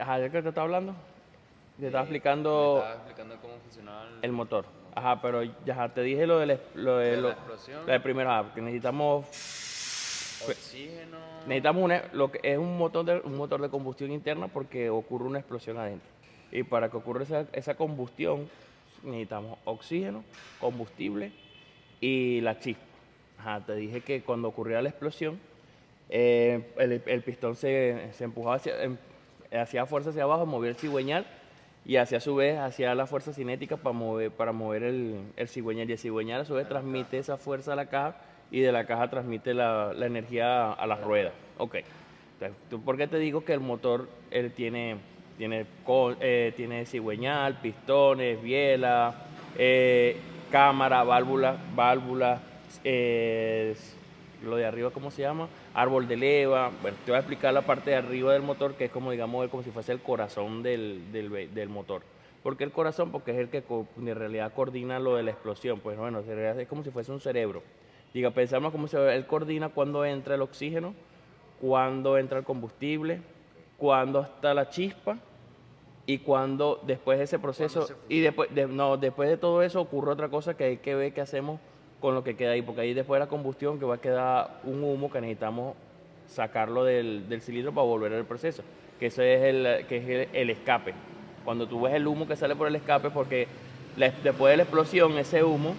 Ajá, ¿de qué te estaba hablando? Te estaba Me explicando estaba explicando cómo funcionaba el motor. el motor. Ajá, pero ya ajá, te dije lo del De la explosión, lo de primero, que necesitamos oxígeno. necesitamos lo que es un motor de combustión interna porque ocurre una explosión adentro. Y para que ocurra esa combustión necesitamos oxígeno, combustible y la chispa. Ajá, te dije que cuando ocurría la explosión, el pistón se empujaba hacía fuerza hacia abajo, movía el cigüeñal y hacia su vez hacía la fuerza cinética para mover el cigüeñal. Y el cigüeñal a su vez transmite esa fuerza a la caja y de la caja transmite la energía a A las la ruedas. rueda. Ok. Entonces, ¿por qué te digo que el motor él tiene cigüeñal, pistones, biela, cámara, válvula, eh, lo de arriba, ¿cómo se llama? Árbol de leva. Bueno, te voy a explicar la parte de arriba del motor, que es como, digamos, como si fuese el corazón del motor. ¿Por qué el corazón? Porque es el que en realidad coordina lo de la explosión. Pues bueno, en realidad es como si fuese un cerebro. Diga, pensamos cómo él coordina cuando entra el oxígeno, cuando entra el combustible, cuando está la chispa y cuando después de ese Cuando proceso se y fusiona. después de todo eso ocurre otra cosa que hay que ver qué hacemos con lo que queda ahí, porque ahí después de la combustión que va a quedar un humo que necesitamos sacarlo del cilindro para volver al proceso, que ese es el escape. Cuando tú ves el humo que sale por el escape, porque después de la explosión, ese humo,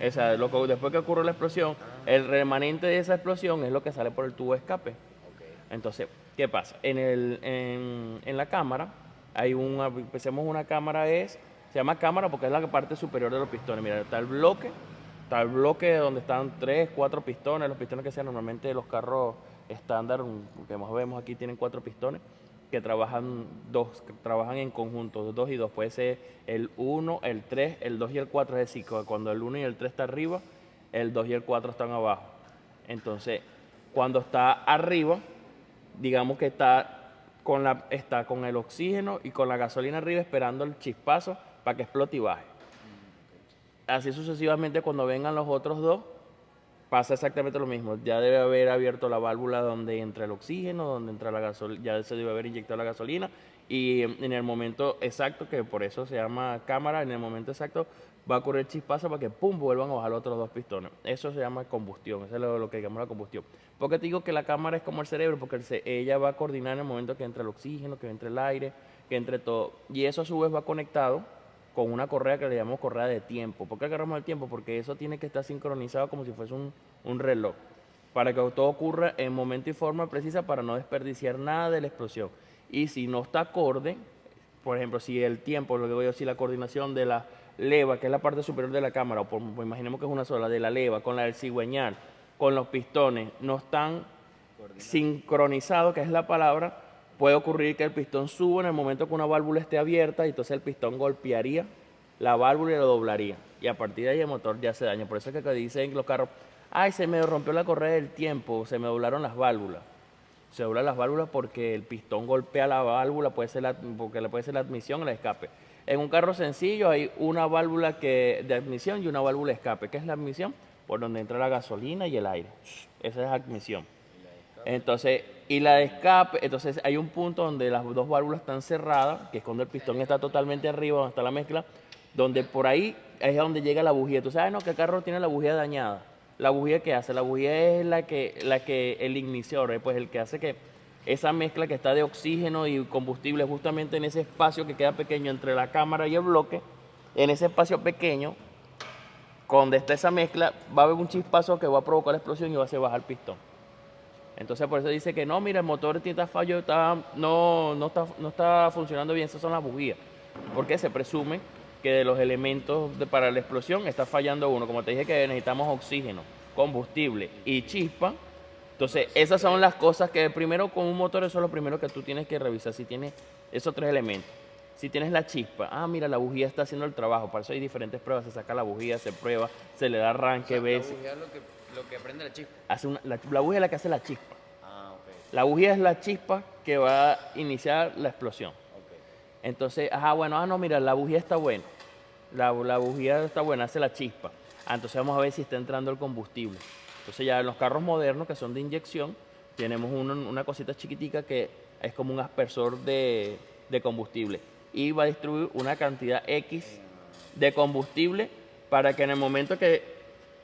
o sea, después que ocurre la explosión, Ah, el remanente de esa explosión es lo que sale por el tubo de escape. ok. Entonces, ¿qué pasa? En la cámara hay empecemos una cámara se llama cámara porque es la parte superior de los pistones. Mira, está el bloque donde están 3, 4 pistones, los pistones que sean normalmente los carros estándar, que más vemos aquí tienen 4 pistones que trabajan en conjunto, 2 y 2. Puede ser el uno, el 3, el 2 y el 4. Es decir, cuando el uno y el 3 está arriba, el 2 y el 4 están abajo. Entonces, cuando está arriba, digamos que está con el oxígeno y con la gasolina arriba esperando el chispazo para que explote y baje. Ok. Así sucesivamente cuando vengan los otros dos, pasa exactamente lo mismo. Ya debe haber abierto la válvula donde entra el oxígeno, donde entra la gasolina, ya se debe haber inyectado la gasolina y en el momento exacto, que por eso se llama cámara, en el momento exacto va a ocurrir el chispazo para que pum, vuelvan a bajar los otros dos pistones. Eso se llama combustión, eso es lo que llamamos la combustión. ¿Por qué te digo que la cámara es como el cerebro? Porque ella va a coordinar en el momento que entra el oxígeno, que entre el aire, que entre todo. Y eso a su vez va conectado con una correa que le llamamos correa de tiempo. ¿Por qué agarramos el tiempo? Porque eso tiene que estar sincronizado como si fuese un reloj, para que todo ocurra en momento y forma precisa para no desperdiciar nada de la explosión. Y si no está acorde, por ejemplo, si el tiempo, lo que voy a decir, la coordinación de la leva, que es la parte superior de la cámara, o imaginemos que es una sola, de la leva, con la del cigüeñal, con los pistones, no están Coordinado. sincronizado, que es la palabra, puede ocurrir que el pistón suba en el momento que una válvula esté abierta y entonces el pistón golpearía la válvula y lo doblaría. Y a partir de ahí el motor ya se daña. Por eso es que dicen los carros, ay, se me rompió la correa del tiempo, se me doblaron las válvulas. Se doblan las válvulas porque el pistón golpea la válvula, porque le puede ser la admisión o el escape. En un carro sencillo hay una válvula de admisión y una válvula de escape. ¿Qué es la admisión? Por donde entra la gasolina y el aire. Esa es la admisión. Y la de escape. Entonces, y la de escape, entonces hay un punto donde las dos válvulas están cerradas, que es cuando el pistón está totalmente arriba, donde está la mezcla, donde por ahí es donde llega la bujía. Tú sabes, no, que el carro tiene la bujía dañada. La bujía que hace, la bujía es el ignitor, pues el que hace que esa mezcla que está de oxígeno y combustible justamente en ese espacio que queda pequeño entre la cámara y el bloque, en ese espacio pequeño, donde está esa mezcla, va a haber un chispazo que va a provocar la explosión y va a hacer bajar el pistón. Entonces por eso dice que no, mira, el motor tiene fallo, no está funcionando bien, esas son las bujías. Porque se presume que de los elementos para la explosión está fallando uno. Como te dije que necesitamos oxígeno, combustible Y y chispa. chispa. Entonces Entonces, esas son las cosas que primero con un motor eso es lo primero que tú tienes que revisar. Si tienes esos tres elementos. Si tienes la chispa, mira, la bujía está haciendo el trabajo. Para eso hay diferentes pruebas. Se saca la bujía, se prueba, se le da o arranque, sea, la ves. bujía es lo que prende la chispa. La bujía es la que hace la chispa. Ah, ok. La bujía es la chispa que va a iniciar la explosión. Ok. Entonces, bueno, no, mira, la bujía está buena. La bujía está buena, hace la chispa. Entonces vamos a ver si está entrando el combustible. Entonces ya en los carros modernos que son de inyección, tenemos una cosita chiquitica que es como un aspersor de combustible y va a distribuir una cantidad X de combustible para que en el momento que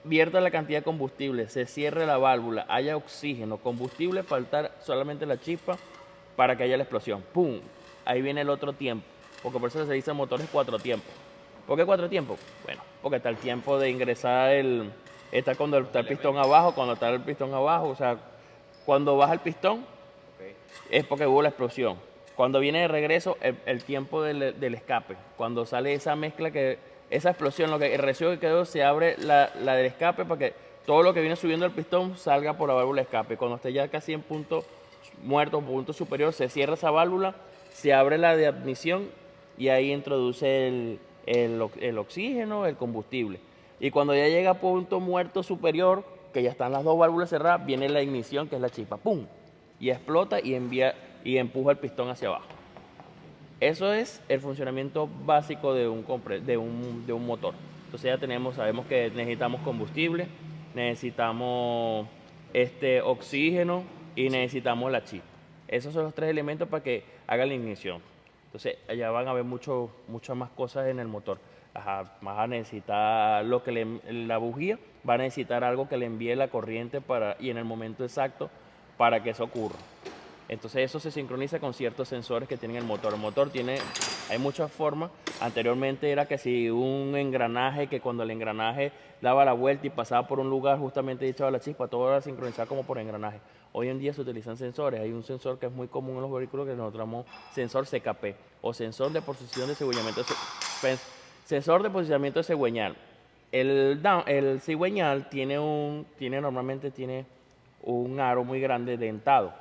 vierta la cantidad de combustible, se cierre la válvula, haya oxígeno, combustible, faltar solamente la chispa para que haya la explosión. ¡Pum! Ahí viene el otro tiempo, porque por eso se dice motores 4 tiempos. ¿Por qué 4 tiempos? Bueno, porque está el tiempo de ingresar está cuando está el pistón abajo, cuando está el pistón abajo, o sea, cuando baja el pistón Ok. es porque hubo la explosión. Cuando viene de regreso, el tiempo del escape. Cuando sale esa mezcla, esa explosión, el residuo que quedó, se abre la del escape para que todo lo que viene subiendo el pistón salga por la válvula de escape. Cuando esté ya casi en punto muerto, punto superior, se cierra esa válvula, se abre la de admisión y ahí introduce el oxígeno, el combustible. Y cuando ya llega a punto muerto superior, que ya están las dos válvulas cerradas, viene la ignición, que es la chispa. ¡Pum! Y explota y empuja el pistón hacia abajo. Eso es el funcionamiento básico de un motor. Entonces ya sabemos que necesitamos combustible, necesitamos oxígeno y necesitamos la chispa. Esos son los 3 elementos para que haga la ignición. Entonces allá van a haber muchas más cosas en el motor. Ajá, vas a necesitar la bujía, va a necesitar algo que le envíe la corriente y en el momento exacto para que eso ocurra. Entonces eso se sincroniza con ciertos sensores que tiene el motor. El motor hay muchas formas. Anteriormente era que si un engranaje, que cuando el engranaje daba la vuelta y pasaba por un lugar justamente echaba la chispa, todo era sincronizado como por engranaje. Hoy en día se utilizan sensores. Hay un sensor que es muy común en los vehículos que nosotros llamamos sensor CKP o sensor de posición de cigüeñamiento. Sensor de posicionamiento de cigüeñal. El cigüeñal normalmente tiene un aro muy grande dentado.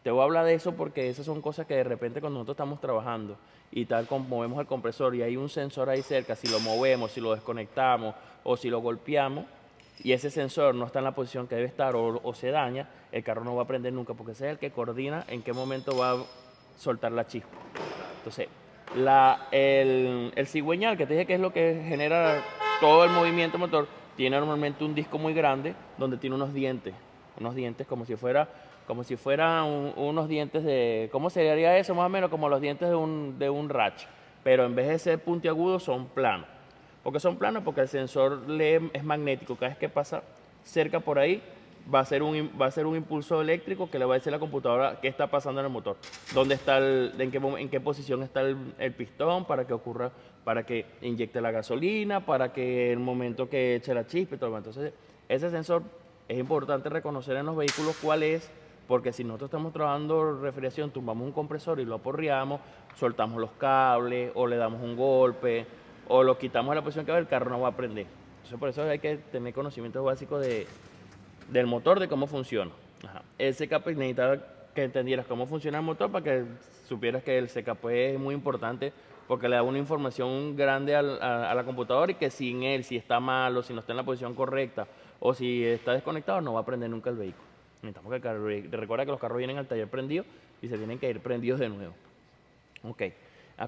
Te voy a hablar de eso porque esas son cosas que de repente cuando nosotros estamos trabajando y tal, movemos el compresor y hay un sensor ahí cerca, si lo movemos, si lo desconectamos o si lo golpeamos y ese sensor no está en la posición que debe estar o se daña, el carro no va a prender nunca porque ese es el que coordina en qué momento va a soltar la chispa. Entonces, el cigüeñal, que te dije que es lo que genera todo el movimiento motor, tiene normalmente un disco muy grande donde tiene unos dientes como si fueran unos dientes ¿cómo sería eso? Más o menos como los dientes de un ratch, pero en vez de ser puntiagudos son planos. ¿Por qué son planos? Porque el sensor es magnético, cada vez que pasa cerca por ahí va a ser un impulso eléctrico que le va a decir a la computadora qué está pasando en el motor, en qué posición está el pistón para que inyecte la gasolina, para que el momento que eche la chispa y todo. Entonces, ese sensor es importante reconocer en los vehículos cuál es, porque si nosotros estamos trabajando refrigeración, tumbamos un compresor y lo aporreamos, soltamos los cables o le damos un golpe o lo quitamos de la posición que va, el carro no va a prender. Entonces por eso hay que tener conocimientos básicos del motor, de cómo funciona. Ajá. El CKP necesitaba que entendieras cómo funciona el motor para que supieras que el CKP es muy importante porque le da una información grande a la computadora y que sin él, si está mal o si no está en la posición correcta o si está desconectado, no va a prender nunca el vehículo. Necesitamos que el carro, recuerda que los carros vienen al taller prendidos y se tienen que ir prendidos de nuevo. Ok.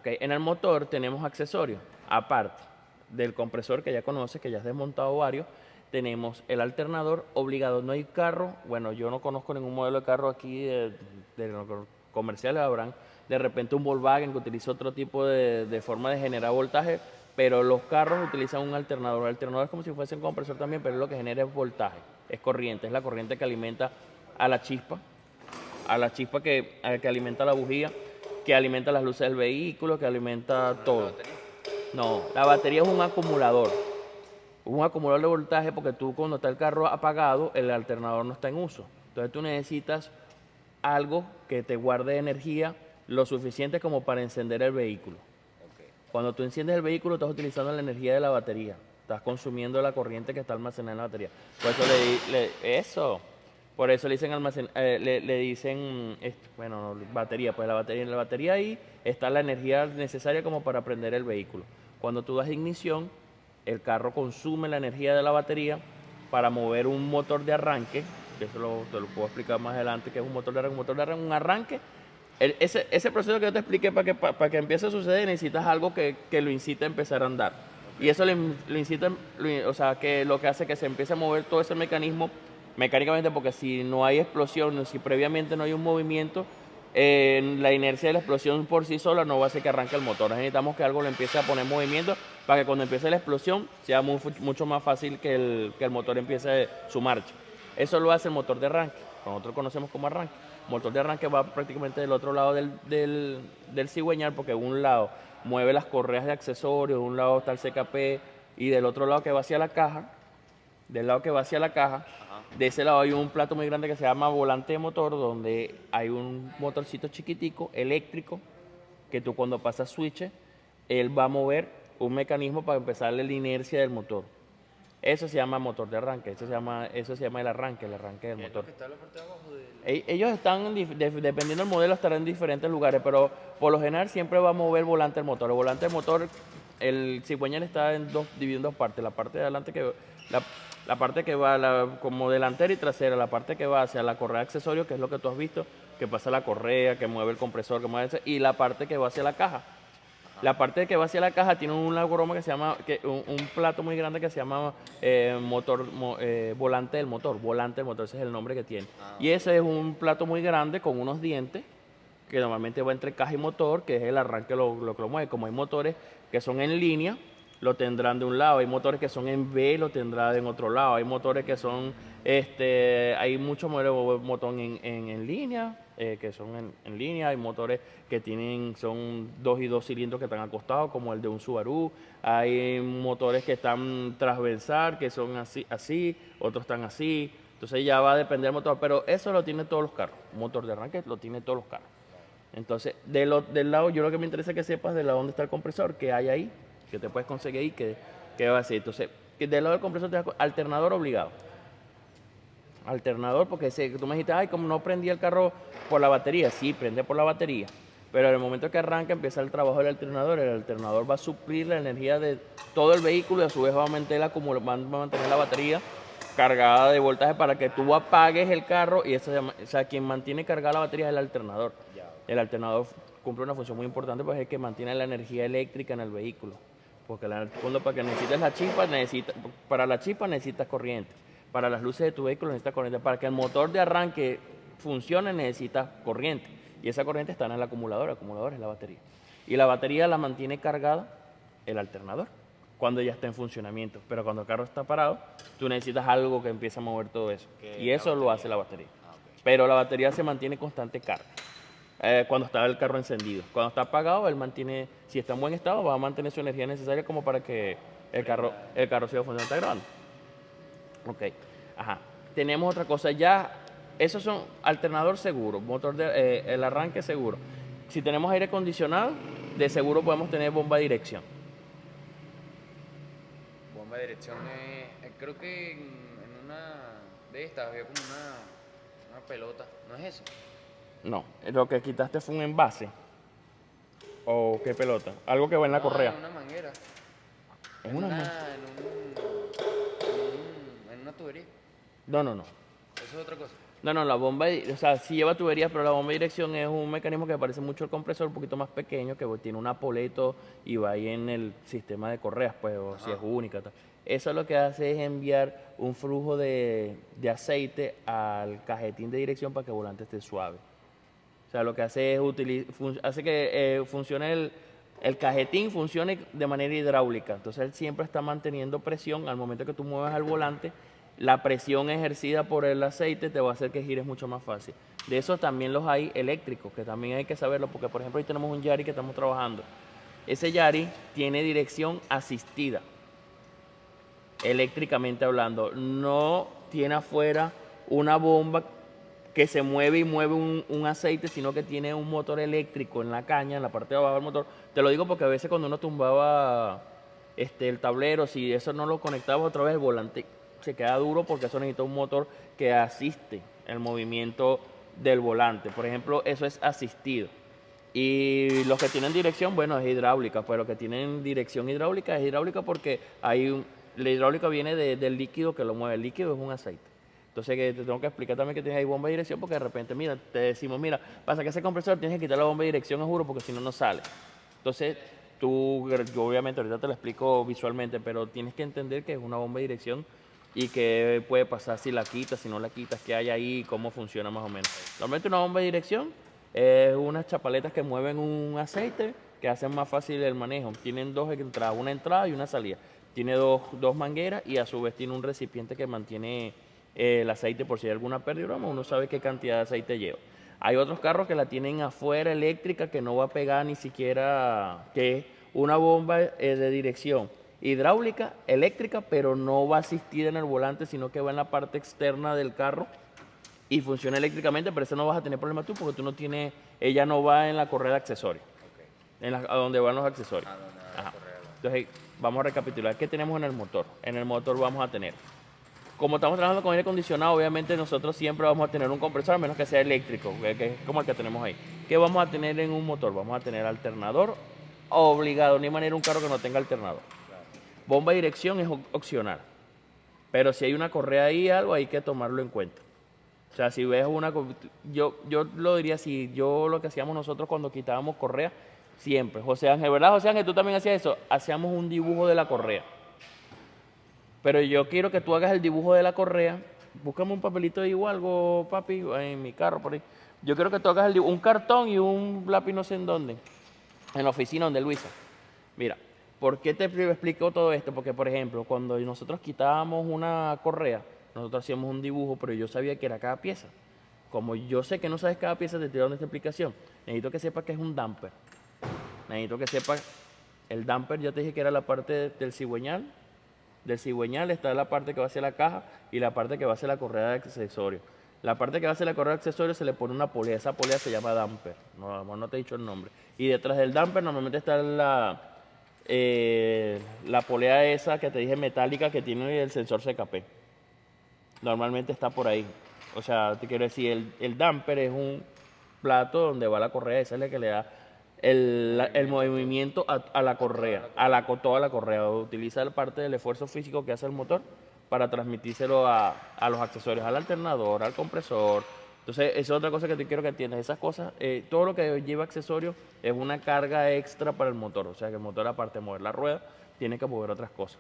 En el motor tenemos accesorios, aparte del compresor que ya conoces, que ya has desmontado varios, tenemos el alternador obligado. No hay carro, bueno, yo no conozco ningún modelo de carro aquí de los comerciales, habrán de repente un Volkswagen que utiliza otro tipo de forma de generar voltaje, pero los carros utilizan un alternador. El alternador es como si fuese un compresor también, pero lo que genera es voltaje, es corriente, es la corriente que alimenta a la chispa que alimenta la bujía, que alimenta las luces del vehículo, que alimenta todo. No, la batería es un acumulador de voltaje porque tú cuando está el carro apagado, el alternador no está en uso. Entonces tú necesitas algo que te guarde energía lo suficiente como para encender el vehículo. Ok. Cuando tú enciendes el vehículo estás utilizando la energía de la batería, estás consumiendo la corriente que está almacenada en la batería. Por eso le dicen batería. Pues en la batería ahí está la energía necesaria como para prender el vehículo. Cuando tú das ignición, el carro consume la energía de la batería para mover un motor de arranque, que eso te lo puedo explicar más adelante, que es un motor de arranque. Un arranque, ese proceso que yo te expliqué para que empiece a suceder, necesitas algo que lo incite a empezar a andar. Y eso lo incita, o sea, que lo que hace que se empiece a mover todo ese mecanismo mecánicamente, porque si no hay explosión, si previamente no hay un movimiento, la inercia de la explosión por sí sola no va a hacer que arranque el motor. Necesitamos que algo le empiece a poner movimiento para que cuando empiece la explosión sea mucho más fácil que el motor empiece su marcha. Eso lo hace el motor de arranque, que nosotros conocemos como arranque. El motor de arranque va prácticamente del otro lado del cigüeñal, porque de un lado mueve las correas de accesorios, de un lado está el CKP y del otro lado que va hacia la caja, del lado que va hacia la caja, Ajá. de ese lado hay un plato muy grande que se llama volante de motor, donde hay un motorcito chiquitico, eléctrico, que tú cuando pasas switch, él va a mover un mecanismo para empezarle la inercia del motor. Eso se llama motor de arranque, eso se llama el arranque del ¿Qué es motor. lo que está en la parte de abajo del...? Ellos están, dependiendo del modelo, estarán en diferentes lugares, pero por lo general siempre va a mover el volante del motor. El volante del motor, el cigüeñal está dividido en dos partes. La parte de adelante la parte que va como delantera y trasera, la parte que va hacia la correa de accesorio, que es lo que tú has visto, que pasa la correa, que mueve el compresor, que mueve y la parte que va hacia la caja. La parte que va hacia la caja tiene una broma que se llama, un plato muy grande que se llama volante del motor, ese es el nombre que tiene. Y ese es un plato muy grande con unos dientes que normalmente va entre caja y motor, que es el arranque lo que lo mueve. Como hay motores que son en línea, lo tendrán de un lado, hay motores que son en V, lo tendrán en otro lado, hay motores que son, hay muchos modelos motores en línea, que son en línea, hay motores que son 2 y 2 cilindros que están acostados, como el de un Subaru, hay motores que están transversal, que son así, otros están así, entonces ya va a depender del motor, pero eso lo tiene todos los carros, un motor de arranque lo tiene todos los carros. Entonces, del lado, yo lo que me interesa es que sepas de dónde está el compresor, que hay ahí, que te puedes conseguir ahí, que va a ser. Entonces, del lado del compresor te das alternador obligado. Alternador, porque tú me dijiste, ay, como no prendía el carro por la batería. Sí, prende por la batería. Pero en el momento que arranca, empieza el trabajo del alternador. El alternador va a suplir la energía de todo el vehículo y a su vez va a mantener la batería cargada de voltaje para que tú apagues el carro. Y eso o sea, quien mantiene cargada la batería es el alternador. El alternador cumple una función muy importante, pues es el que mantiene la energía eléctrica en el vehículo. Porque para que necesites la chispa, para la chispa necesitas corriente. Para las luces de tu vehículo necesitas corriente. Para que el motor de arranque funcione necesitas corriente. Y esa corriente está en el acumulador es la batería. Y la batería la mantiene cargada el alternador cuando ya está en funcionamiento. Pero cuando el carro está parado, tú necesitas algo que empiece a mover todo eso. Y eso lo hace la batería. Pero la batería se mantiene constante carga. Cuando está el carro encendido. Cuando está apagado, él mantiene, si está en buen estado, va a mantener su energía necesaria como para que el carro siga funcionando. ¿Está grabando? Ok. Ajá. Tenemos otra cosa ya. Esos son alternador seguro, el arranque seguro. Si tenemos aire acondicionado, de seguro podemos tener bomba de dirección. Bomba de dirección creo que en una de estas había como una pelota, ¿no es eso? No, lo que quitaste fue un envase. ¿O qué pelota? Algo que va en la correa. En una manguera. ¿Es En una una, man- en una tubería. No, no, no. Eso es otra cosa. No, la bomba, o sea, sí lleva tuberías, pero la bomba de dirección es un mecanismo que parece mucho al compresor, un poquito más pequeño, que tiene un apoleto y va ahí en el sistema de correas, pues, o si es única. Tal. Eso lo que hace es enviar un flujo de aceite al cajetín de dirección para que el volante esté suave. O sea, lo que hace es hace que funcione el cajetín funcione de manera hidráulica. Entonces él siempre está manteniendo presión. Al momento que tú mueves al volante, la presión ejercida por el aceite te va a hacer que gires mucho más fácil. De eso también los hay eléctricos, que también hay que saberlo, porque por ejemplo hoy tenemos un Yari que estamos trabajando. Ese Yari tiene dirección asistida, eléctricamente hablando. No tiene afuera una bomba que se mueve y mueve un aceite, sino que tiene un motor eléctrico en la caña, en la parte de abajo del motor. Te lo digo porque a veces cuando uno tumbaba el tablero, si eso no lo conectaba otra vez, el volante se queda duro porque eso necesita un motor que asiste el movimiento del volante. Por ejemplo, eso es asistido. Y los que tienen dirección, bueno, es hidráulica, pues los que tienen dirección hidráulica es hidráulica porque la hidráulica viene del líquido que lo mueve. El líquido es un aceite. Entonces te tengo que explicar también que tienes ahí bomba de dirección porque de repente, mira, te decimos, mira, pasa que ese compresor tienes que quitar la bomba de dirección, juro, porque si no, no sale. Entonces yo obviamente ahorita te lo explico visualmente, pero tienes que entender que es una bomba de dirección y qué puede pasar si la quitas, si no la quitas, qué hay ahí, cómo funciona más o menos. Normalmente una bomba de dirección Es unas chapaletas que mueven un aceite que hacen más fácil el manejo. Tienen dos entradas, una entrada y una salida. Tiene dos mangueras y a su vez tiene un recipiente que mantiene el aceite por si hay alguna pérdida, uno sabe qué cantidad de aceite lleva. Hay otros carros que la tienen afuera eléctrica que no va a pegar ni siquiera, que es una bomba de dirección hidráulica, eléctrica, pero no va a asistir en el volante, sino que va en la parte externa del carro y funciona eléctricamente, pero eso no vas a tener problema tú porque tú no tienes, ella no va en la correa de accesorios, Ok. a donde van los accesorios. Ah, donde va la Ajá. correa. Entonces, vamos a recapitular. ¿Qué tenemos en el motor? En el motor vamos a tener, como estamos trabajando con aire acondicionado, obviamente nosotros siempre vamos a tener un compresor, a menos que sea eléctrico, que es como el que tenemos ahí. ¿Qué vamos a tener en un motor? Vamos a tener alternador obligado, ni manera un carro que no tenga alternador. Claro. Bomba de dirección es opcional, pero si hay una correa ahí, algo hay que tomarlo en cuenta. O sea, si ves yo lo diría así, yo lo que hacíamos nosotros cuando quitábamos correa, siempre, José Ángel, ¿verdad, José Ángel? Tú también hacías eso, hacíamos un dibujo de la correa. Pero yo quiero que tú hagas el dibujo de la correa. Búscame un papelito ahí o algo, papi, en mi carro por ahí. Yo quiero que tú hagas un cartón y un lápiz no sé en dónde. En la oficina donde Luisa. Mira, ¿por qué te explico todo esto? Porque, por ejemplo, cuando nosotros quitábamos una correa, nosotros hacíamos un dibujo, pero yo sabía que era cada pieza. Como yo sé que no sabes cada pieza, te estoy dando esta explicación. Necesito que sepas que es un damper. Necesito que sepas, el damper, ya te dije que era la parte del cigüeñal. Del cigüeñal está la parte que va hacia la caja y la parte que va hacia la correa de accesorio. La parte que va hacia la correa de accesorio se le pone una polea. Esa polea se llama damper. No te he dicho el nombre. Y detrás del damper normalmente está la polea esa que te dije metálica que tiene el sensor CKP. Normalmente está por ahí. O sea, te quiero decir, el damper es un plato donde va la correa. Esa es la que le da el movimiento a la correa, toda la correa. Utiliza la parte del esfuerzo físico que hace el motor para transmitírselo a los accesorios, al alternador, al compresor. Entonces, esa es otra cosa que te quiero que entiendas. Esas cosas, todo lo que lleva accesorios es una carga extra para el motor. O sea, que el motor, aparte de mover la rueda, tiene que mover otras cosas.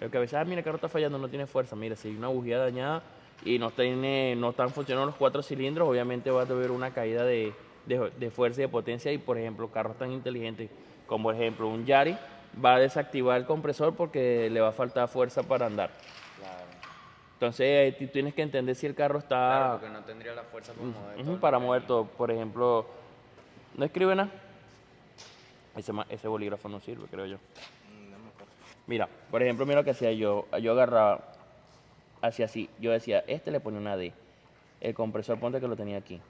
El que a veces, mira, el carro está fallando, no tiene fuerza. Mira, si hay una bujía dañada y no están funcionando los 4 cilindros, obviamente va a haber una caída de fuerza y de potencia. Y por ejemplo, carros tan inteligentes como por ejemplo un Yaris va a desactivar el compresor porque le va a faltar fuerza para andar. Claro. Entonces tú tienes que entender si el carro Claro, está porque no tendría la fuerza para mover todo el para mover mecanismo. todo. Por ejemplo, no escribe nada. Ese bolígrafo no sirve, creo yo. No me acuerdo. Mira, por ejemplo, mira lo que hacía yo. Yo agarraba, hacía así. Yo decía, le ponía una D. El compresor, ponte que lo tenía aquí.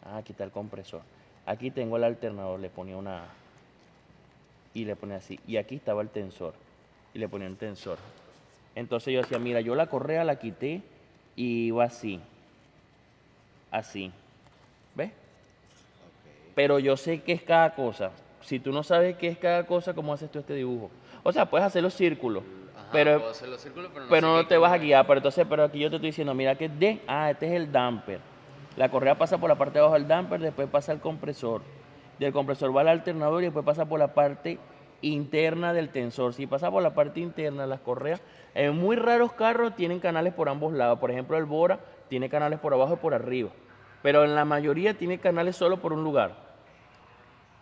Ah, aquí está el compresor. Aquí tengo el alternador, le ponía una A. Y le ponía así. Y aquí estaba el tensor. Y le ponía un tensor. Entonces yo decía, mira, yo la correa la quité y iba así. Así. ¿Ves? Ok. Pero yo sé qué es cada cosa. Si tú no sabes qué es cada cosa, ¿cómo haces tú este dibujo? O sea, puedes hacer los círculos, Ajá, pero, puedo hacer los círculos, pero no sé no qué te vas a color es. guiar. Pero aquí yo te estoy diciendo, mira que este es el damper. La correa pasa por la parte de abajo del damper, después pasa al compresor. Del compresor va al alternador y después pasa por la parte interna del tensor. Si pasa por la parte interna, las correas, en muy raros carros tienen canales por ambos lados. Por ejemplo, el Bora tiene canales por abajo y por arriba. Pero en la mayoría tiene canales solo por un lugar.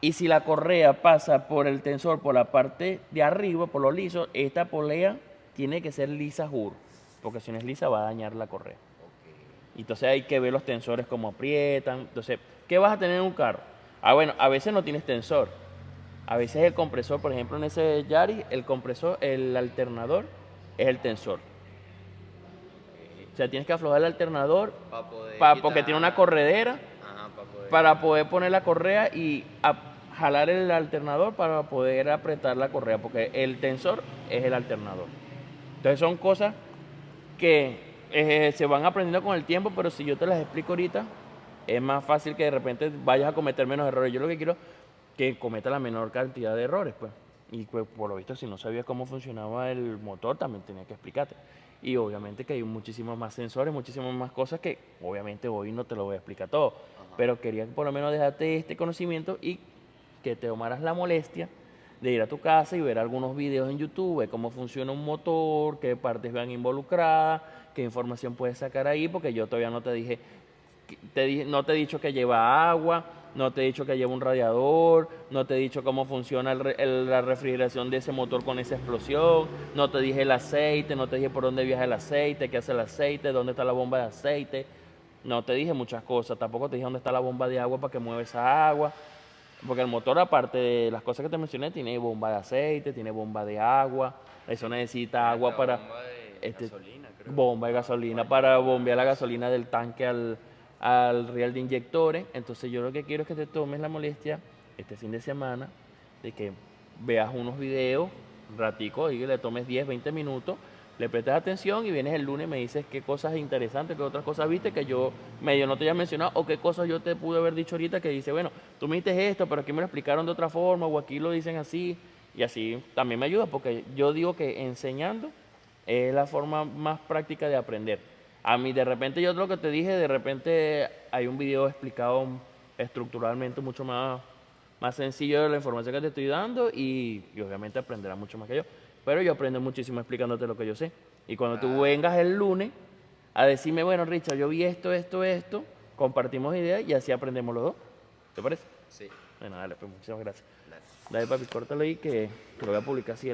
Y si la correa pasa por el tensor, por la parte de arriba, por lo liso, esta polea tiene que ser lisa, juro. Porque si no es lisa va a dañar la correa. Ok. Entonces hay que ver los tensores cómo aprietan. Entonces, ¿qué vas a tener en un carro? Ah, bueno, a veces no tienes tensor. A veces el compresor, por ejemplo, en ese Yaris, el compresor, el alternador es el tensor. O sea, tienes que aflojar el alternador Para poder porque tiene una quitar. corredera Ajá, para poder poner la correa y jalar el alternador para poder apretar la correa, porque el tensor es el alternador. Entonces son cosas que se van aprendiendo con el tiempo, pero si yo te las explico ahorita, es más fácil que de repente vayas a cometer menos errores. Yo lo que quiero es que cometa la menor cantidad de errores, pues. Y pues, por lo visto, si no sabías cómo funcionaba el motor, también tenía que explicarte. Y obviamente que hay muchísimos más sensores, muchísimas más cosas que obviamente hoy no te lo voy a explicar todo. Ajá. Pero quería por lo menos dejarte este conocimiento y que te tomaras la molestia de ir a tu casa y ver algunos videos en YouTube, ver cómo funciona un motor, qué partes van involucradas, qué información puedes sacar ahí, porque yo todavía no te dije, no te he dicho que lleva agua, no te he dicho que lleva un radiador, no te he dicho cómo funciona la refrigeración de ese motor con esa explosión, no te dije el aceite, no te dije por dónde viaja el aceite, qué hace el aceite, dónde está la bomba de aceite, no te dije muchas cosas, tampoco te dije dónde está la bomba de agua para que mueva esa agua, porque el motor, aparte de las cosas que te mencioné, tiene bomba de aceite, tiene bomba de agua, eso necesita agua Hasta para bomba de este, gasolina, creo. bomba de gasolina para bombear la gasolina del tanque al riel de inyectores. Entonces yo lo que quiero es que te tomes la molestia este fin de semana de que veas unos videos, un ratico, y le tomes 10, 20 minutos, le prestes atención y vienes el lunes y me dices qué cosas interesantes, qué otras cosas viste que yo medio no te haya mencionado o qué cosas yo te pude haber dicho ahorita que dice, bueno, tú me dijiste esto, pero aquí me lo explicaron de otra forma o aquí lo dicen así y así también me ayuda porque yo digo que enseñando es la forma más práctica de aprender. A mí de repente yo lo que te dije, de repente hay un video explicado estructuralmente mucho más sencillo de la información que te estoy dando y obviamente aprenderás mucho más que yo. Pero yo aprendo muchísimo explicándote lo que yo sé. Y cuando tú Ah, vengas el lunes a decirme, bueno, Richard, yo vi esto, compartimos ideas y así aprendemos los dos. ¿Te parece? sí. Bueno, dale, pues muchas gracias. Dale. Dale, papi, córtalo ahí que lo voy a publicar así.